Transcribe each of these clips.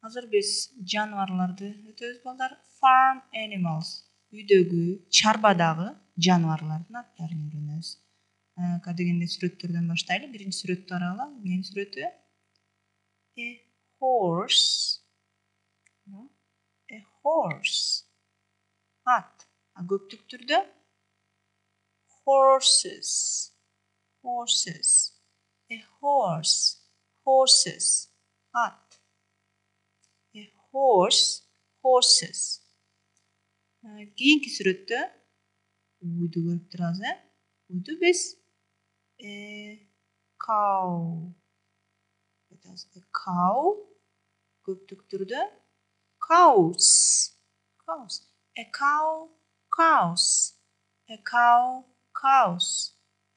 Азыр биз жаныбарларды өтөбүз балдар. Farm animals. Үйдөгү, чарбадагы жаныбарлардын аттарын үйрөнөбүз. Кадегенде сүрөттөрдөн баштайлы. Биринчи сүрөттү карагыла. Эмнени сүрөтү? A horse. A horse. Ат. Көптүк түрдө horses. Horses. A horse. Horses. Ат. A horse. Horses. Кийинки сүрөттө уйду көрүп турабыз, Уйду биз cow. A cow. Көптүк түрдө cows. Cows. A cow. Cows. A cow. Cows.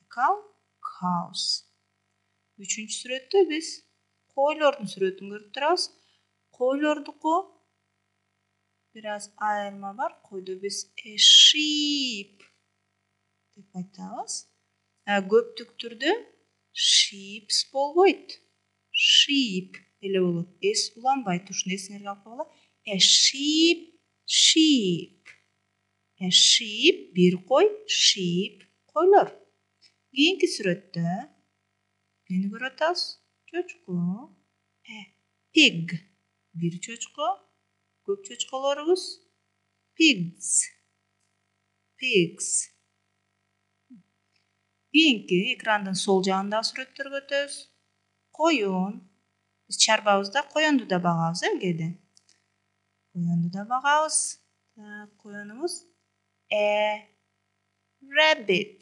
A cow. Cows. Үчүнчү сүрөттө биз койлордун сүрөтүн көрүп турабыз. Койлордуку бир аз айырма бар. Койду биз a sheep деп айтабыз. Көптүк түрдө sheeps болбойт. Sheep эле болот. S уланбайт. Ушуну эсиңерге алып койгула. A sheep. Sheep. A sheep бир кой. Sheep койлор. Кийинки сүрөттө эмнени көрүп атабыз? Чочко. A pig. Бир чочко. Көп чочколорубуз pigs. Pigs. Кийинки экрандын сол жагындагы сүрөттөргө өтөбүз. Коюн. Биз чарбабызда коёнду да багабыз, кээде. Коёнду да багабыз. Коёнубуз a rabbit.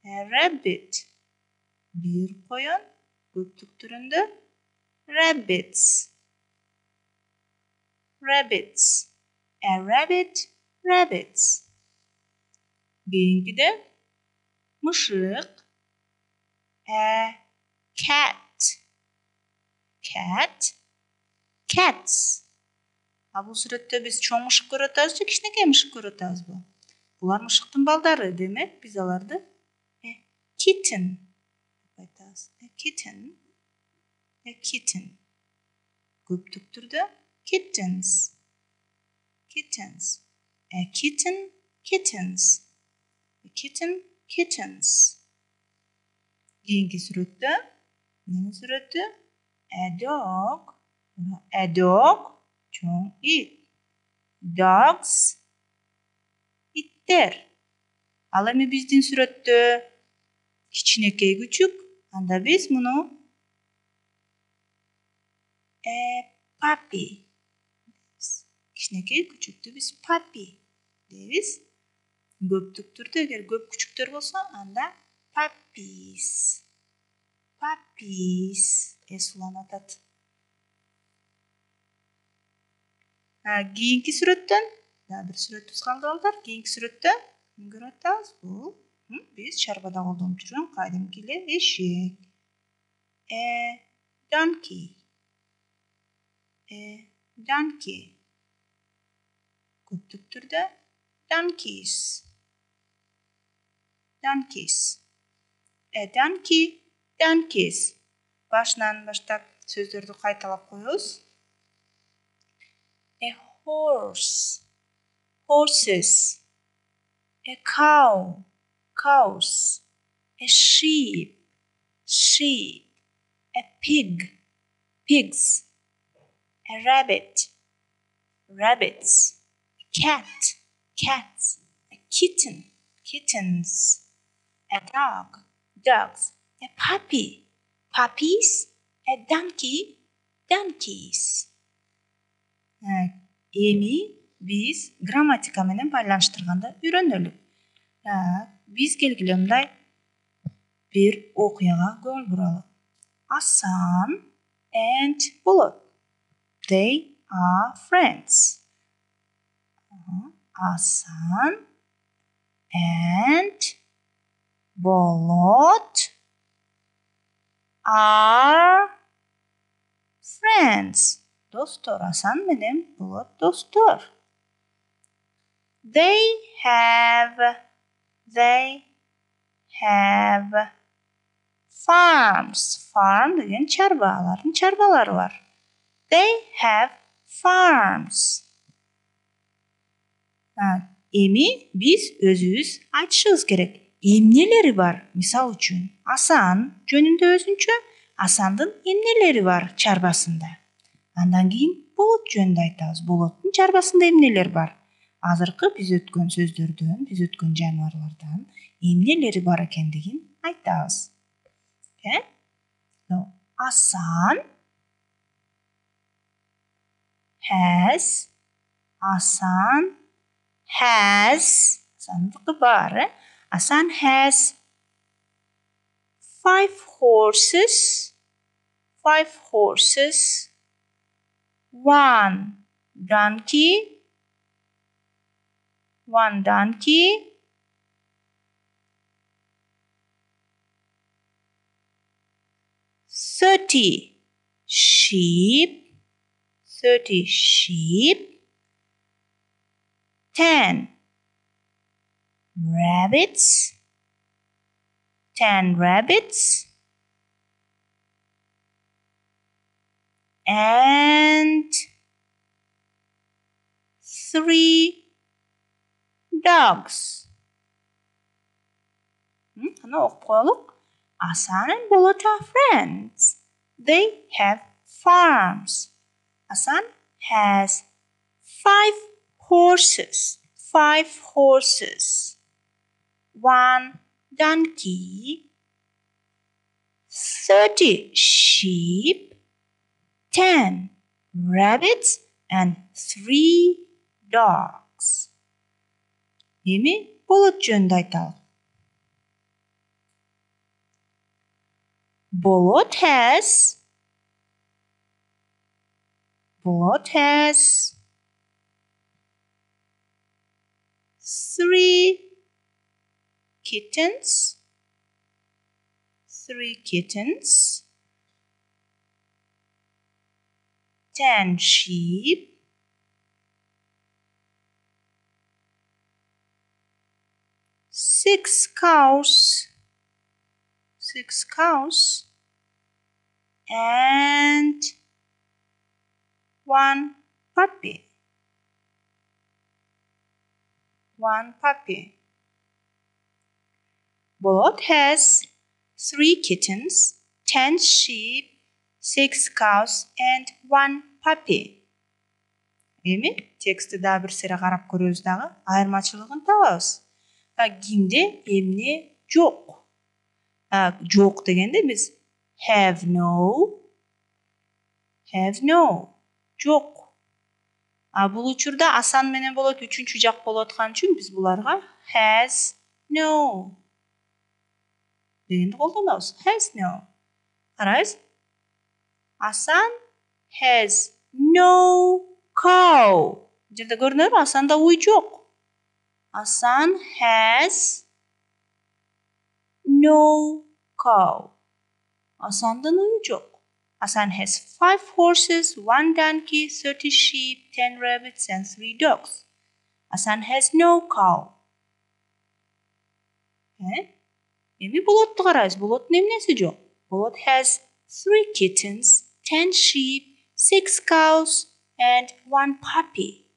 A rabbit. Бир коён. Көптүк түрүндө rabbits. Rabbits. A rabbit. Rabbits. Кийинкиде мышык. A cat. Cat. Cats. Бул сүрөттө биз чоң мышык көрүп атабыз же кичинекей мышык көрүп атабызбы? Булар мышыктын балдары, демек биз аларды kitten деп айтабыз. Kitten. Kitten. Көптүк түрдө kittens. Kittens. A kitten. Kittens. A kitten. Kittens. Кийинки сүрөттө эмне сүрөтү? A dog. A dog. Чоң ит. Dogs. Иттер. Ал эми биздин сүрөттө кичинекей күчүк. Анда биз муну puppy. Кичинекей күчүктү биз puppy дейбиз. Көптүк түрдө эгер көп күчүктөр болсо, анда puppies. Puppies. Уланып атат. Кийинки сүрөттөн бир сүрөтүбүз калды балдар. Кийинки сүрөттө эмне көрүп атабыз? Бул биз чарбада колдонуп жүргөн кадимки эле эшек. A donkey. A donkey. Көптүк түрдө donkeys. Donkeys. A donkey. Donkeys. Башынан баштап сөздөрдү кайталап коебуз. A horse. Horses. A cow. Cows. A sheep. Sheep. A pig. Pigs. A rabbit. Rabbits. A cat. Cats. A kitten. Kittens. A dog. Dogs. A puppy. Puppies. A donkey. Donkeys. Эми биз грамматика менен байланыштырганда үйрөнөлү. Биз келгиле мындай бир окуяга көңүл буралы. Асан and Bolot. They are friends. Асан and Bolot are friends. Достор. Асан менен Болот достор. They have farms. Farm деген чарба. Алардын чарбалары бар. They have farms. Эми биз өзүбүз айтышыбыз керек. Эмнелери бар? Мисал үчүн, Асан жөнүндө өзүнчө Асандын эмнелери бар чарбасында? Андан кийин Болот жөнүндө айтабыз. Болоттун чарбасында эмнелер бар? Азыркы биз өткөн сөздөрдөн, биз өткөн жаныбарлардан эмнелери бар экендигин айтабыз. Асан Asandыкы бар. Asan has 5 horses. 1 donkey. 30 sheep. 10 rabbits. And 3 dogs. Аны окуп коелук. Asan and Bolot are friends. They have farms. Asan has 5 horses. 1 donkey. 30 sheep. 10 rabbits and 3 dogs. Эми Болот жөнүндө айталы. Bolot has 3 kittens. 10 sheep. 6 cows. And 1 puppy. Bolot has 3 kittens, 10 sheep, 6 cows and 1 puppy. Эми текстти да бир сере карап көрөбүз дагы, айырмачылыгын табабыз. Кимде эмне жок? Жок дегенде биз have no, жок. Бул учурда Асан менен Болот үчүнчү жак болуп аткан үчүн биз буларга has no дегенди колдонобуз. Has no. Карайбыз. Асан has no cow. Бул жерде көрүнөбү? Асанда уй жок. Asan has no cow. Asandын уйу жок. Asan has 5 horses, 1 donkey, 30 sheep, 10 rabbits and 3 dogs. Asan has no cow. Эми Болотту карайбыз. Болоттун эмнеси жок? Bolot has 3 kittens, 10 sheep, 6 cows and 1 puppy.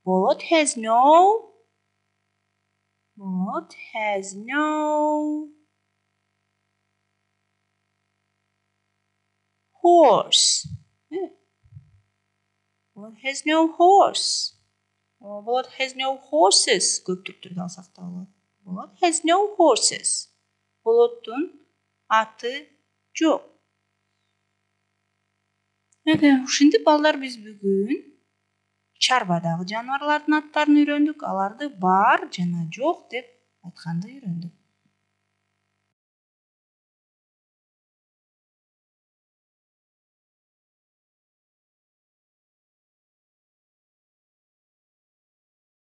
Bolot has no horse. Bolot has no horse. Bolot has no horses. Көптүк түрдө алсак да болот. Bolot has no horses. Болоттун аты жок. Ушинтип балдар биз бүгүн чарбадагы жаныбарлардын аттарын үйрөндүк. Аларды бар жана жок деп айтканды үйрөндүк.